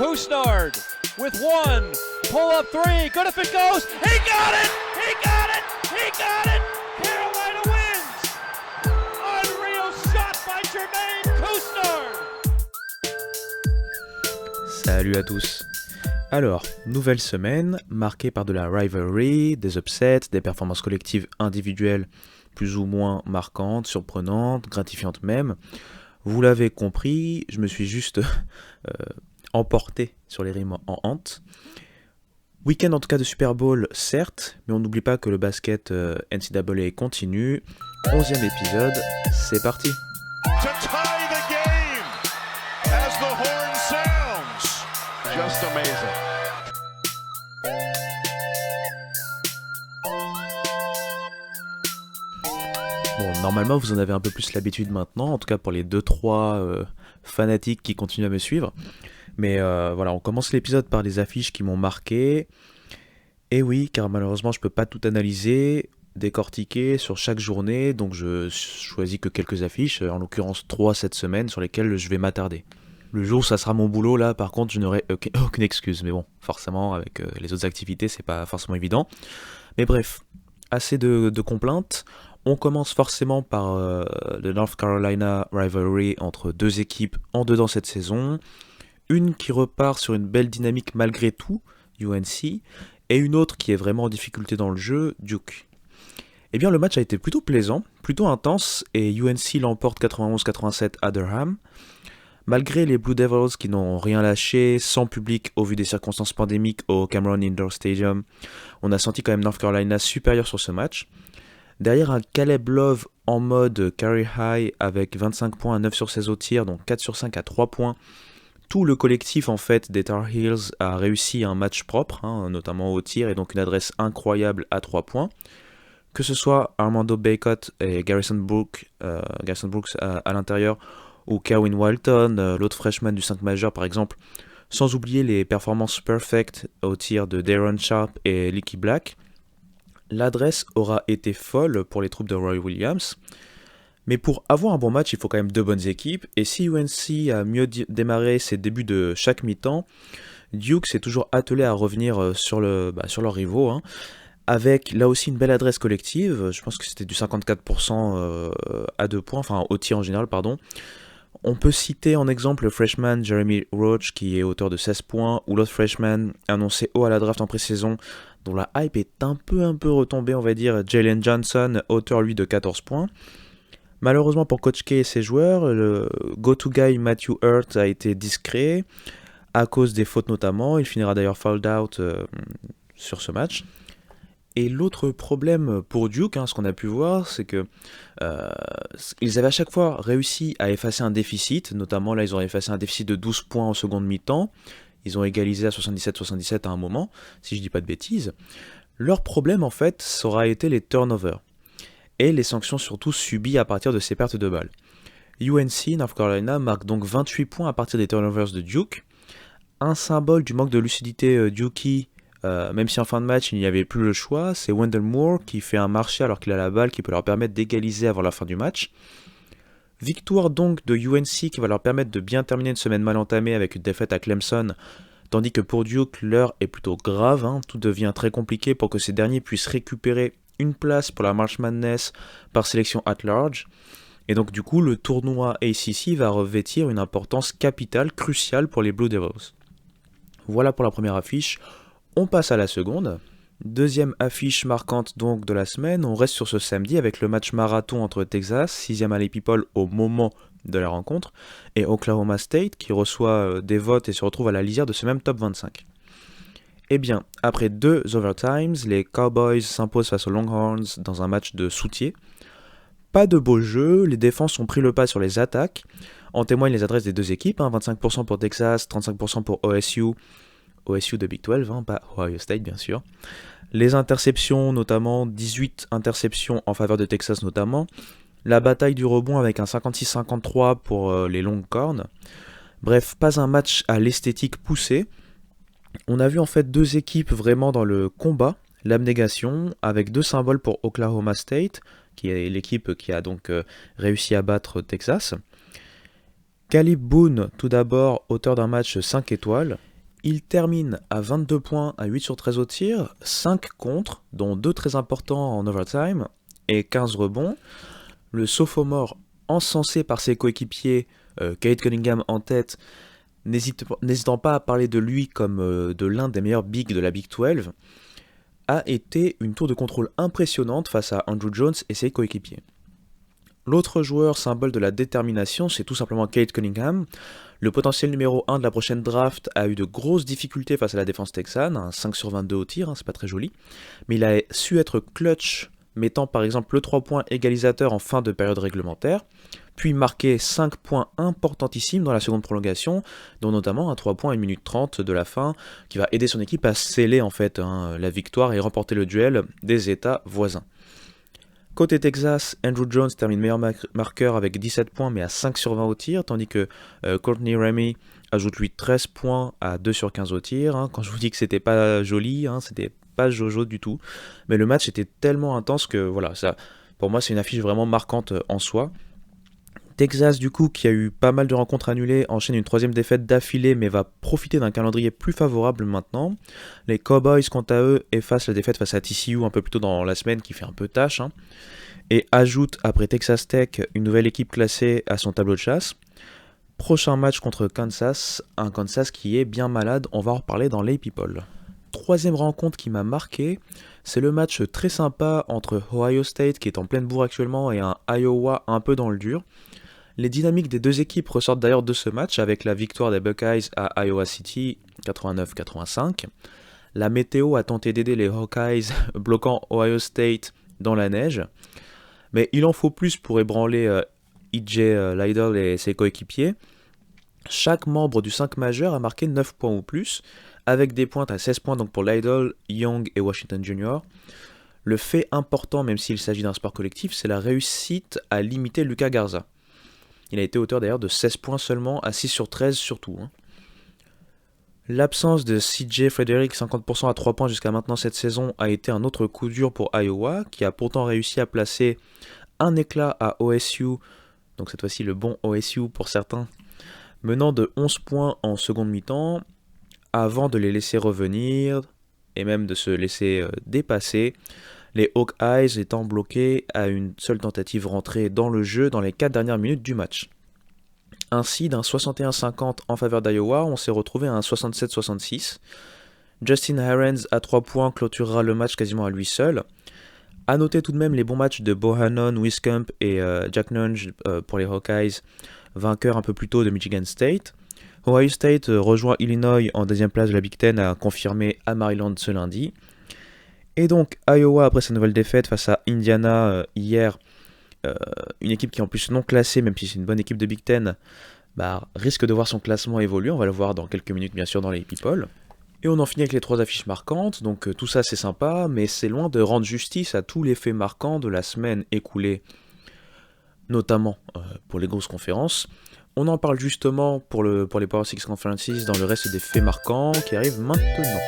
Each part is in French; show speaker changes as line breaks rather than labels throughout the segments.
Couisnard with one, pull up three, good if it goes, he got it! He got it! He got it! Carolina wins! Unreal shot by Jermaine Couisnard!
Salut à tous. Alors, nouvelle semaine, marquée par de la rivalry, des upsets, des performances collectives individuelles plus ou moins marquantes, surprenantes, gratifiantes même. Vous l'avez compris, je me suis juste emporté sur les rimes en hante. Week-end en tout cas de Super Bowl, certes, mais on n'oublie pas que le basket NCAA continue. 11e épisode, c'est parti.
To tie the game as the horn sounds. Just amazing.
Bon, normalement vous en avez un peu plus l'habitude maintenant, en tout cas pour les 2-3 fanatiques qui continuent à me suivre. Mais voilà, on commence l'épisode par des affiches qui m'ont marqué. Et oui, car malheureusement je peux pas tout analyser, décortiquer sur chaque journée, donc je choisis que quelques affiches, en l'occurrence 3 cette semaine, sur lesquelles je vais m'attarder. Le jour où ça sera mon boulot, là par contre je n'aurai aucune excuse, mais bon, forcément avec les autres activités c'est pas forcément évident. Mais bref, assez de complaintes. On commence forcément par le North Carolina rivalry entre deux équipes en dedans cette saison. Une qui repart sur une belle dynamique malgré tout, UNC, et une autre qui est vraiment en difficulté dans le jeu, Duke. Eh bien le match a été plutôt plaisant, plutôt intense, et UNC l'emporte 91-87 à Durham. Malgré les Blue Devils qui n'ont rien lâché, sans public au vu des circonstances pandémiques au Cameron Indoor Stadium, on a senti quand même North Carolina supérieur sur ce match. Derrière un Caleb Love en mode carry high avec 25 points à 9 sur 16 au tir, donc 4 sur 5 à 3 points, tout le collectif en fait des Tar Heels a réussi un match propre, notamment au tir, et donc une adresse incroyable à 3 points. Que ce soit Armando Bacot et Garrison Brooks à l'intérieur, ou Kerwin Walton, l'autre freshman du 5 majeur par exemple, sans oublier les performances perfectes au tir de Daron Sharp et Leaky Black. L'adresse aura été folle pour les troupes de Roy Williams, mais pour avoir un bon match, il faut quand même deux bonnes équipes, et si UNC a mieux démarré ses débuts de chaque mi-temps, Duke s'est toujours attelé à revenir sur leurs rivaux, avec là aussi une belle adresse collective. Je pense que c'était du 54% à 2 points, enfin au tir en général, pardon. On peut citer en exemple le freshman Jeremy Roach qui est auteur de 16 points, ou l'autre freshman annoncé haut à la draft en pré-saison, dont la hype est un peu retombée, on va dire, Jalen Johnson, auteur lui de 14 points. Malheureusement pour Coach K et ses joueurs, le go-to guy Matthew Hurt a été discret, à cause des fautes notamment. Il finira d'ailleurs fouled out sur ce match. Et l'autre problème pour Duke, ce qu'on a pu voir, c'est que ils avaient à chaque fois réussi à effacer un déficit, notamment là ils ont effacé un déficit de 12 points en seconde mi-temps, ils ont égalisé à 77-77 à un moment, si je dis pas de bêtises. Leur problème en fait, ça aura été les turnovers, et les sanctions surtout subies à partir de ces pertes de balles. UNC, North Carolina, marque donc 28 points à partir des turnovers de Duke, un symbole du manque de lucidité Dukey. Même si en fin de match il n'y avait plus le choix, c'est Wendell Moore qui fait un marché alors qu'il a la balle qui peut leur permettre d'égaliser avant la fin du match. Victoire donc de UNC qui va leur permettre de bien terminer une semaine mal entamée avec une défaite à Clemson, tandis que pour Duke l'heure est plutôt grave, tout devient très compliqué pour que ces derniers puissent récupérer une place pour la March Madness par sélection at large. Et donc du coup le tournoi ACC va revêtir une importance capitale, cruciale pour les Blue Devils. Voilà pour la première affiche. On passe à la seconde. Deuxième affiche marquante donc de la semaine, on reste sur ce samedi avec le match marathon entre Texas, 6e Alley People au moment de la rencontre, et Oklahoma State qui reçoit des votes et se retrouve à la lisière de ce même top 25. Eh bien, après 2 overtimes, les Cowboys s'imposent face aux Longhorns dans un match de soutier. Pas de beau jeu, les défenses ont pris le pas sur les attaques, en témoignent les adresses des deux équipes, 25% pour Texas, 35% pour OSU de Big 12, pas Ohio State bien sûr. Les interceptions notamment, 18 interceptions en faveur de Texas notamment. La bataille du rebond avec un 56-53 pour les Longhorns. Bref, pas un match à l'esthétique poussée. On a vu en fait deux équipes vraiment dans le combat, l'abnégation, avec deux symboles pour Oklahoma State, qui est l'équipe qui a donc réussi à battre Texas. Caleb Boone, tout d'abord, auteur d'un match 5 étoiles. Il termine à 22 points à 8 sur 13 au tir, 5 contres, dont 2 très importants en overtime, et 15 rebonds. Le sophomore, encensé par ses coéquipiers, Cade Cunningham en tête, n'hésitant pas à parler de lui comme de l'un des meilleurs bigs de la Big 12, a été une tour de contrôle impressionnante face à Andrew Jones et ses coéquipiers. L'autre joueur symbole de la détermination, c'est tout simplement Cade Cunningham. Le potentiel numéro 1 de la prochaine draft a eu de grosses difficultés face à la défense texane, un 5 sur 22 au tir, c'est pas très joli, mais il a su être clutch, mettant par exemple le 3 points égalisateur en fin de période réglementaire, puis marqué 5 points importantissimes dans la seconde prolongation, dont notamment un 3 points à 1 minute 30 de la fin, qui va aider son équipe à sceller en fait la victoire et remporter le duel des États voisins. Côté Texas, Andrew Jones termine meilleur marqueur avec 17 points mais à 5 sur 20 au tir, tandis que Courtney Ramey ajoute lui 13 points à 2 sur 15 au tir. Quand je vous dis que c'était pas joli, c'était pas jojo du tout, mais le match était tellement intense que voilà, ça, pour moi c'est une affiche vraiment marquante en soi. Texas, du coup, qui a eu pas mal de rencontres annulées, enchaîne une 3e défaite d'affilée, mais va profiter d'un calendrier plus favorable maintenant. Les Cowboys, quant à eux, effacent la défaite face à TCU un peu plus tôt dans la semaine, qui fait un peu tâche, et ajoute, après Texas Tech, une nouvelle équipe classée à son tableau de chasse. Prochain match contre Kansas, un Kansas qui est bien malade, on va en reparler dans les People. 3e rencontre qui m'a marqué, c'est le match très sympa entre Ohio State, qui est en pleine bourre actuellement, et un Iowa un peu dans le dur. Les dynamiques des deux équipes ressortent d'ailleurs de ce match avec la victoire des Buckeyes à Iowa City 89-85. La météo a tenté d'aider les Hawkeyes bloquant Ohio State dans la neige, mais il en faut plus pour ébranler E.J. Liddell et ses coéquipiers. Chaque membre du 5 majeur a marqué 9 points ou plus, avec des pointes à 16 points donc pour Liddell, Young et Washington Jr. Le fait important, même s'il s'agit d'un sport collectif, c'est la réussite à limiter Lucas Garza. Il a été auteur d'ailleurs de 16 points seulement, à 6 sur 13 surtout. L'absence de CJ Frederick, 50% à 3 points jusqu'à maintenant cette saison, a été un autre coup dur pour Iowa, qui a pourtant réussi à placer un éclat à OSU, donc cette fois-ci le bon OSU pour certains, menant de 11 points en seconde mi-temps, avant de les laisser revenir, et même de se laisser dépasser, les Hawkeyes étant bloqués à une seule tentative rentrée dans le jeu dans les 4 dernières minutes du match. Ainsi, d'un 61-50 en faveur d'Iowa, on s'est retrouvé à un 67-66. Justin Herons à 3 points clôturera le match quasiment à lui seul. A noter tout de même les bons matchs de Bohannon, Wiscombe et Jack Nunge pour les Hawkeyes, vainqueurs un peu plus tôt de Michigan State. Ohio State rejoint Illinois en 2e place de la Big Ten à confirmer à Maryland ce lundi. Et donc Iowa, après sa nouvelle défaite face à Indiana hier, une équipe qui est en plus non classée, même si c'est une bonne équipe de Big Ten, risque de voir son classement évoluer. On va le voir dans quelques minutes bien sûr dans les People. Et on en finit avec les 3 affiches marquantes, donc tout ça c'est sympa, mais c'est loin de rendre justice à tous les faits marquants de la semaine écoulée, notamment pour les grosses conférences. On en parle justement pour les Power 6 Conferences dans le reste des faits marquants qui arrivent maintenant.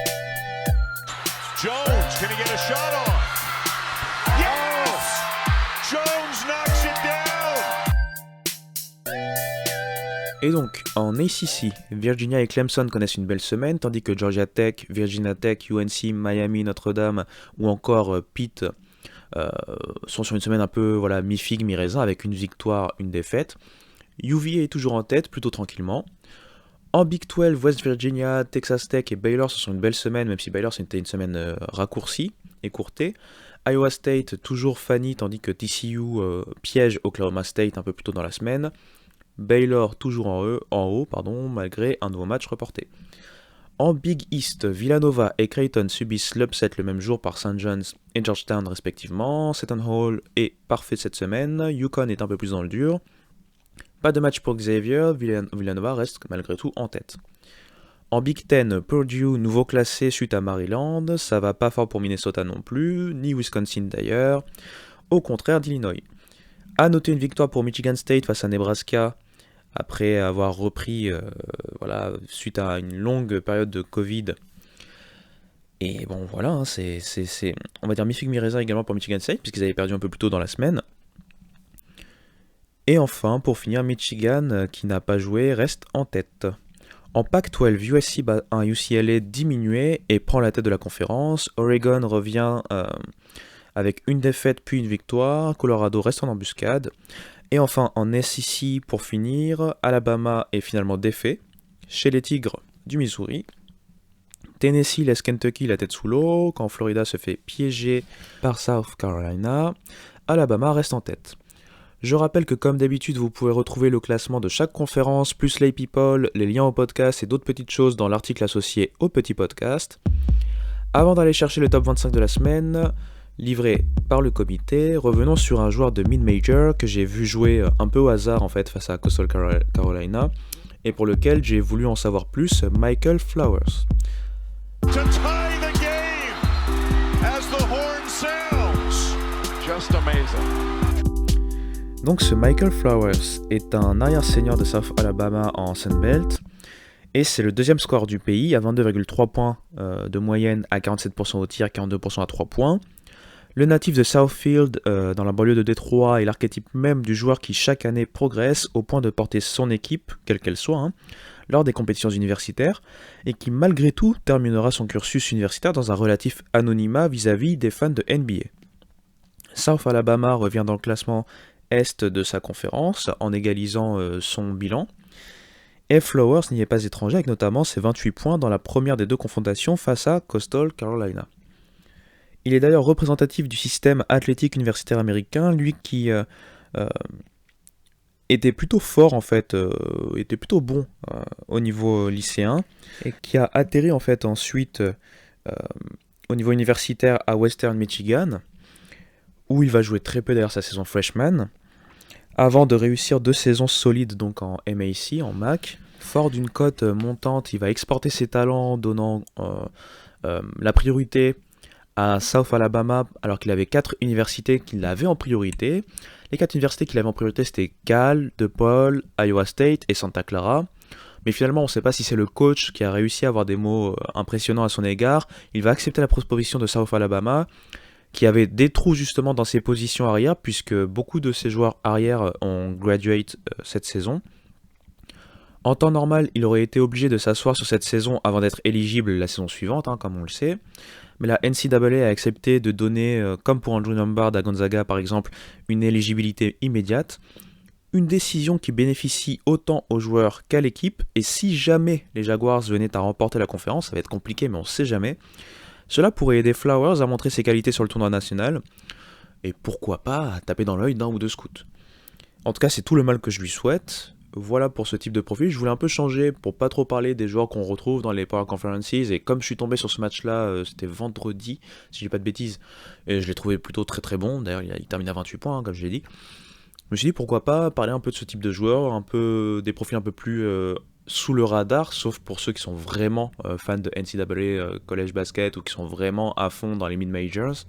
Jones, can he get a shot off? Yes! Jones knocks it down!
Et donc, en ACC, Virginia et Clemson connaissent une belle semaine, tandis que Georgia Tech, Virginia Tech, UNC, Miami, Notre-Dame ou encore Pitt sont sur une semaine un peu mi-figue, mi-raisin, avec une victoire, une défaite. UVA est toujours en tête, plutôt tranquillement. En Big 12, West Virginia, Texas Tech et Baylor sont sur une belle semaine, même si Baylor c'était une semaine raccourcie, écourtée. Iowa State toujours Fanny, tandis que TCU piège Oklahoma State un peu plus tôt dans la semaine. Baylor toujours en haut, malgré un nouveau match reporté. En Big East, Villanova et Creighton subissent l'upset le même jour par St. John's et Georgetown respectivement. Seton Hall est parfait cette semaine, Yukon est un peu plus dans le dur. Pas de match pour Xavier, Villanova reste malgré tout en tête. En Big Ten, Purdue, nouveau classé suite à Maryland, ça va pas fort pour Minnesota non plus, ni Wisconsin d'ailleurs, au contraire d'Illinois. A noter une victoire pour Michigan State face à Nebraska, après avoir repris suite à une longue période de Covid. Et bon voilà, c'est on va dire mi-figue mi-raisin également pour Michigan State, puisqu'ils avaient perdu un peu plus tôt dans la semaine. Et enfin, pour finir, Michigan, qui n'a pas joué, reste en tête. En Pac-12, USC bat un UCLA diminué et prend la tête de la conférence. Oregon revient avec une défaite puis une victoire. Colorado reste en embuscade. Et enfin, en SEC, pour finir, Alabama est finalement défait chez les Tigres du Missouri. Tennessee laisse Kentucky la tête sous l'eau quand Florida se fait piéger par South Carolina. Alabama reste en tête. Je rappelle que comme d'habitude, vous pouvez retrouver le classement de chaque conférence, plus les people, les liens au podcast et d'autres petites choses dans l'article associé au petit podcast. Avant d'aller chercher le top 25 de la semaine, livré par le comité, revenons sur un joueur de mid-major que j'ai vu jouer un peu au hasard en fait face à Coastal Carolina et pour lequel j'ai voulu en savoir plus, Michael Flowers.
To tie the game as the horn sounds. Just amazing.
Donc ce Michael Flowers est un arrière senior de South Alabama en Sun Belt et c'est le deuxième score du pays à 22,3 points de moyenne à 47% au tir, 42% à 3 points. Le natif de Southfield dans la banlieue de Détroit est l'archétype même du joueur qui chaque année progresse au point de porter son équipe, quelle qu'elle soit, lors des compétitions universitaires et qui malgré tout terminera son cursus universitaire dans un relatif anonymat vis-à-vis des fans de NBA. South Alabama revient dans le classement est de sa conférence en égalisant son bilan. Et Flowers n'y est pas étranger avec notamment ses 28 points dans la première des deux confrontations face à Coastal Carolina. Il est d'ailleurs représentatif du système athlétique universitaire américain, lui qui était plutôt fort en fait, était plutôt bon au niveau lycéen et qui a atterri en fait ensuite au niveau universitaire à Western Michigan, où il va jouer très peu d'ailleurs sa saison freshman, avant de réussir 2 saisons solides donc en MAC, en MAC. Fort d'une cote montante, il va exporter ses talents, donnant la priorité à South Alabama, alors qu'il avait 4 universités qu'il avait en priorité. Les 4 universités qu'il avait en priorité, c'était Cal, DePaul, Iowa State et Santa Clara. Mais finalement, on ne sait pas si c'est le coach qui a réussi à avoir des mots impressionnants à son égard. Il va accepter la proposition de South Alabama, qui avait des trous justement dans ses positions arrière, puisque beaucoup de ses joueurs arrière ont graduate cette saison. En temps normal, il aurait été obligé de s'asseoir sur cette saison avant d'être éligible la saison suivante, comme on le sait. Mais la NCAA a accepté de donner, comme pour Andrew Nembhard à Gonzaga par exemple, une éligibilité immédiate. Une décision qui bénéficie autant aux joueurs qu'à l'équipe, et si jamais les Jaguars venaient à remporter la conférence, ça va être compliqué mais on ne sait jamais, cela pourrait aider Flowers à montrer ses qualités sur le tournoi national, et pourquoi pas à taper dans l'œil d'un ou deux scouts. En tout cas, c'est tout le mal que je lui souhaite. Voilà pour ce type de profil. Je voulais un peu changer pour pas trop parler des joueurs qu'on retrouve dans les Power Conferences, et comme je suis tombé sur ce match-là, c'était vendredi, si je dis pas de bêtises, et je l'ai trouvé plutôt très très bon. D'ailleurs, il termine à 28 points, comme je l'ai dit. Je me suis dit pourquoi pas parler un peu de ce type de joueurs, un peu des profils un peu plus sous le radar, sauf pour ceux qui sont vraiment fans de NCAA college basket ou qui sont vraiment à fond dans les mid-majors.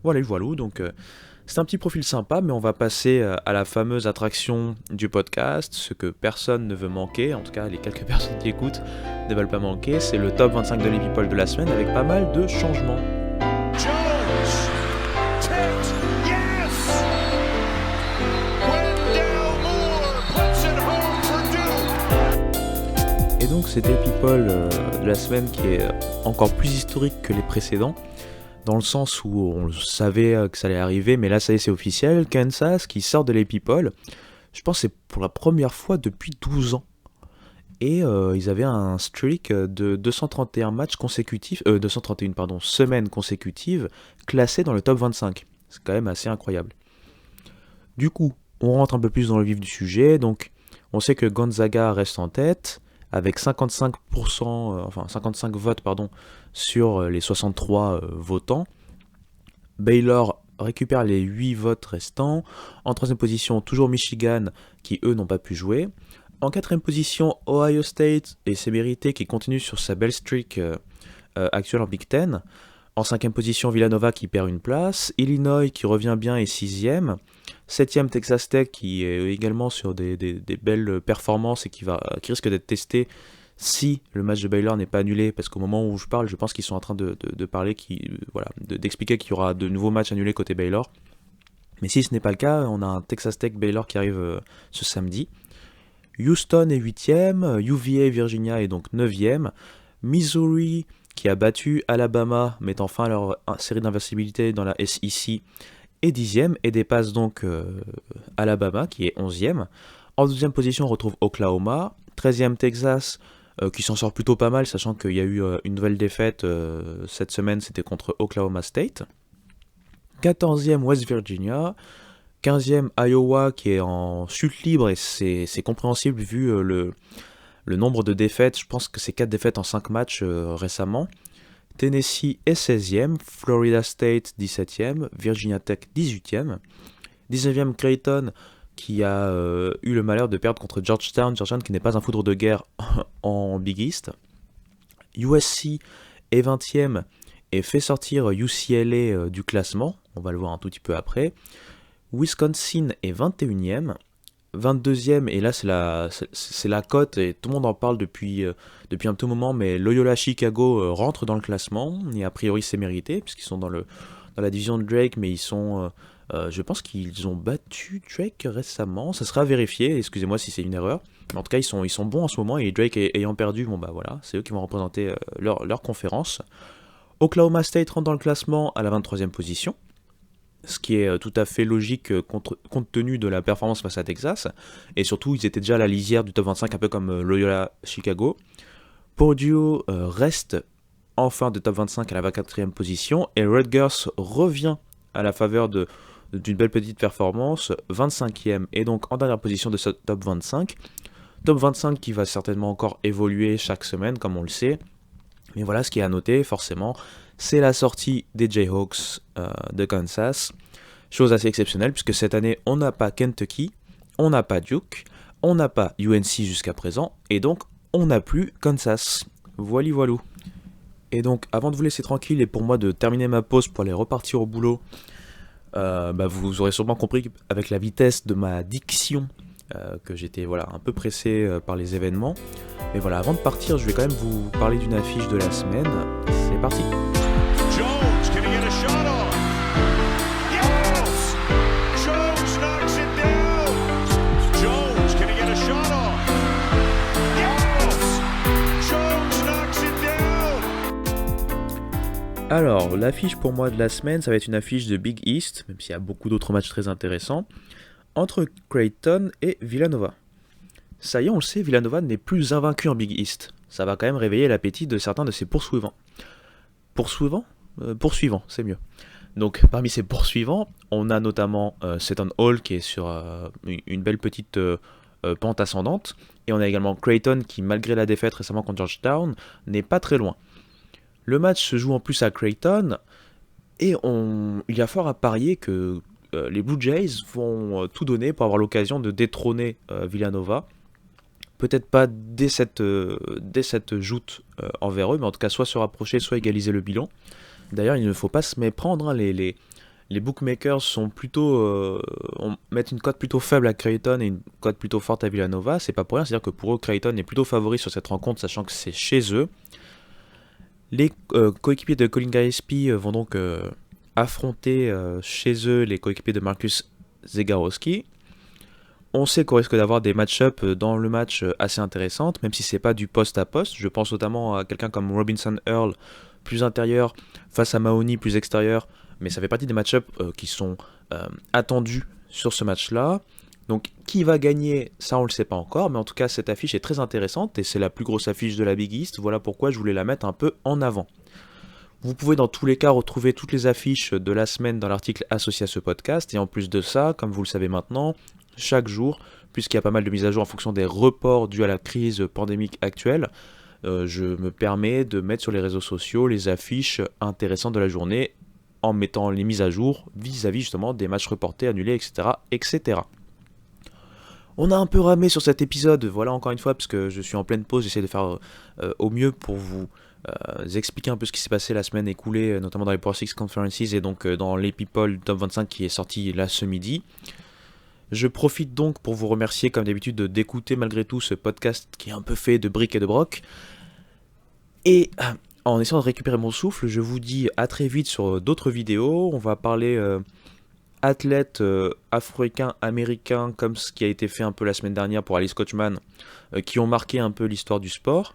Voilà, donc c'est un petit profil sympa, mais on va passer à la fameuse attraction du podcast, ce que personne ne veut manquer, en tout cas les quelques personnes qui écoutent ne veulent pas manquer, c'est le top 25 de les people de la semaine avec pas mal de changements. Et donc c'était People de la semaine qui est encore plus historique que les précédents, dans le sens où on savait que ça allait arriver, mais là ça y est, c'est officiel. Kansas qui sort de les People, je pense que c'est pour la première fois depuis 12 ans. Et ils avaient un streak de 231 matchs consécutifs, 231 semaines consécutives, classées dans le top 25. C'est quand même assez incroyable. Du coup, on rentre un peu plus dans le vif du sujet, donc on sait que Gonzaga reste en tête, avec 55 votes sur les 63 votants. Baylor récupère les 8 votes restants. En troisième position, toujours Michigan, qui eux n'ont pas pu jouer. En quatrième position, Ohio State, et c'est mérité, qui continue sur sa belle streak actuelle en Big Ten. En cinquième position, Villanova qui perd une place. Illinois qui revient bien est sixième. Septième, Texas Tech qui est également sur des belles performances et qui risque d'être testé si le match de Baylor n'est pas annulé, parce qu'au moment où je parle, je pense qu'ils sont en train de parler, d'expliquer qu'il y aura de nouveaux matchs annulés côté Baylor. Mais si ce n'est pas le cas, on a un Texas Tech Baylor qui arrive ce samedi. Houston est 8e, UVA Virginia est donc 9e, Missouri qui a battu Alabama, mettant fin à leur série d'invincibilité dans la SEC, est 10e et dépasse donc Alabama qui est 11e. En deuxième position, on retrouve Oklahoma, 13e Texas qui s'en sort plutôt pas mal, sachant qu'il y a eu une nouvelle défaite cette semaine, c'était contre Oklahoma State. 14e West Virginia, 15e Iowa qui est en chute libre et c'est compréhensible vu le nombre de défaites, je pense que c'est 4 défaites en 5 matchs récemment. Tennessee est 16e, Florida State 17e, Virginia Tech 18e. 19e Creighton qui a eu le malheur de perdre contre Georgetown qui n'est pas un foudre de guerre en Big East. USC est 20e et fait sortir UCLA du classement, on va le voir un tout petit peu après. Wisconsin est 21e. 22e, et là c'est la cote, et tout le monde en parle depuis un petit moment, mais Loyola Chicago rentre dans le classement, et a priori c'est mérité, puisqu'ils sont dans la division de Drake, mais ils sont, je pense qu'ils ont battu Drake récemment, ça sera vérifié, excusez-moi si c'est une erreur, mais en tout cas ils sont bons en ce moment, et Drake ayant perdu, bon bah voilà, c'est eux qui vont représenter leur conférence. Oklahoma State rentre dans le classement à la 23e position, ce qui est tout à fait logique compte tenu de la performance face à Texas, et surtout ils étaient déjà à la lisière du top 25, un peu comme Loyola Chicago. Purdue reste enfin de top 25 à la 24e position, et Rutgers revient à la faveur d'une belle petite performance, 25e, et donc en dernière position de ce top 25. Top 25 qui va certainement encore évoluer chaque semaine, comme on le sait, mais voilà, ce qui est à noter forcément, c'est la sortie des Jayhawks de Kansas. Chose assez exceptionnelle, puisque cette année, on n'a pas Kentucky, on n'a pas Duke, on n'a pas UNC jusqu'à présent, et donc on n'a plus Kansas. Voili voilou. Et donc, avant de vous laisser tranquille, et pour moi de terminer ma pause pour aller repartir au boulot, vous aurez sûrement compris avec la vitesse de ma diction que j'étais un peu pressé par les événements. Mais voilà, avant de partir, je vais quand même vous parler d'une affiche de la semaine. C'est parti.
Jones, can he get a shot off? Yes! Jones knocks it down. Jones, can he get a shot off? Yes! Jones knocks it down.
Alors, l'affiche pour moi de la semaine, ça va être une affiche de Big East, même s'il y a beaucoup d'autres matchs très intéressants, entre Creighton et Villanova. Ça y est, on le sait, Villanova n'est plus invaincu en Big East. Ça va quand même réveiller l'appétit de certains de ses poursuivants. Poursuivants, c'est mieux. Donc, parmi ces poursuivants, on a notamment Seton Hall qui est sur une belle petite pente ascendante. Et on a également Creighton qui, malgré la défaite récemment contre Georgetown, n'est pas très loin. Le match se joue en plus à Creighton. Et il y a fort à parier que les Blue Jays vont tout donner pour avoir l'occasion de détrôner Villanova. Peut-être pas dès cette joute envers eux, mais en tout cas soit se rapprocher, soit égaliser le bilan. D'ailleurs, il ne faut pas se méprendre, hein, les bookmakers sont plutôt mettent une cote plutôt faible à Creighton et une cote plutôt forte à Villanova. C'est pas pour rien, c'est-à-dire que pour eux, Creighton est plutôt favori sur cette rencontre, sachant que c'est chez eux. Les coéquipiers de Colin Gillespie vont donc affronter chez eux les coéquipiers de Marcus Zegarowski. On sait qu'on risque d'avoir des match-up dans le match assez intéressantes, même si c'est pas du poste à poste. Je pense notamment à quelqu'un comme Robinson Earl, plus intérieur, face à Mahoney, plus extérieur. Mais ça fait partie des match-up qui sont attendus sur ce match-là. Donc qui va gagner, ça on le sait pas encore, mais en tout cas cette affiche est très intéressante et c'est la plus grosse affiche de la Big East. Voilà pourquoi je voulais la mettre un peu en avant. Vous pouvez dans tous les cas retrouver toutes les affiches de la semaine dans l'article associé à ce podcast. Et en plus de ça, comme vous le savez maintenant, chaque jour, puisqu'il y a pas mal de mises à jour en fonction des reports dus à la crise pandémique actuelle, je me permets de mettre sur les réseaux sociaux les affiches intéressantes de la journée en mettant les mises à jour vis-à-vis justement des matchs reportés, annulés, etc., etc. On a un peu ramé sur cet épisode, voilà encore une fois, parce que je suis en pleine pause, j'essaie de faire au mieux pour vous expliquer un peu ce qui s'est passé la semaine écoulée, notamment dans les Power 6 Conferences et donc dans les People Top 25 qui est sorti là ce midi. Je profite donc pour vous remercier comme d'habitude d'écouter malgré tout ce podcast qui est un peu fait de briques et de broc. Et en essayant de récupérer mon souffle, je vous dis à très vite sur d'autres vidéos. On va parler athlètes afro-américains, comme ce qui a été fait un peu la semaine dernière pour Alice Coachman, qui ont marqué un peu l'histoire du sport.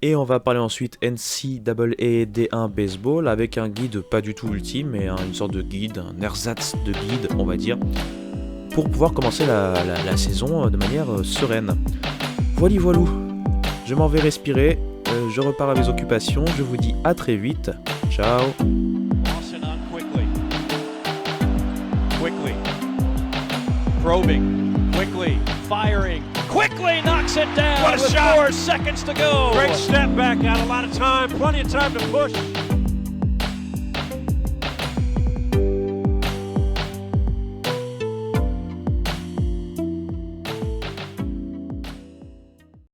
Et on va parler ensuite NCAA D1 baseball avec un guide pas du tout ultime, mais une sorte de guide, un ersatz de guide, on va dire, pour pouvoir commencer la saison de manière sereine. Voilou, je m'en vais respirer, je repars à mes occupations, je vous dis à très vite, ciao.
Lawson on quickly. Quickly. Probing. Quickly. Firing. Quickly knocks it down
What a
with
shot.
4 seconds to go.
Great step back, got a lot of time, plenty of time to push.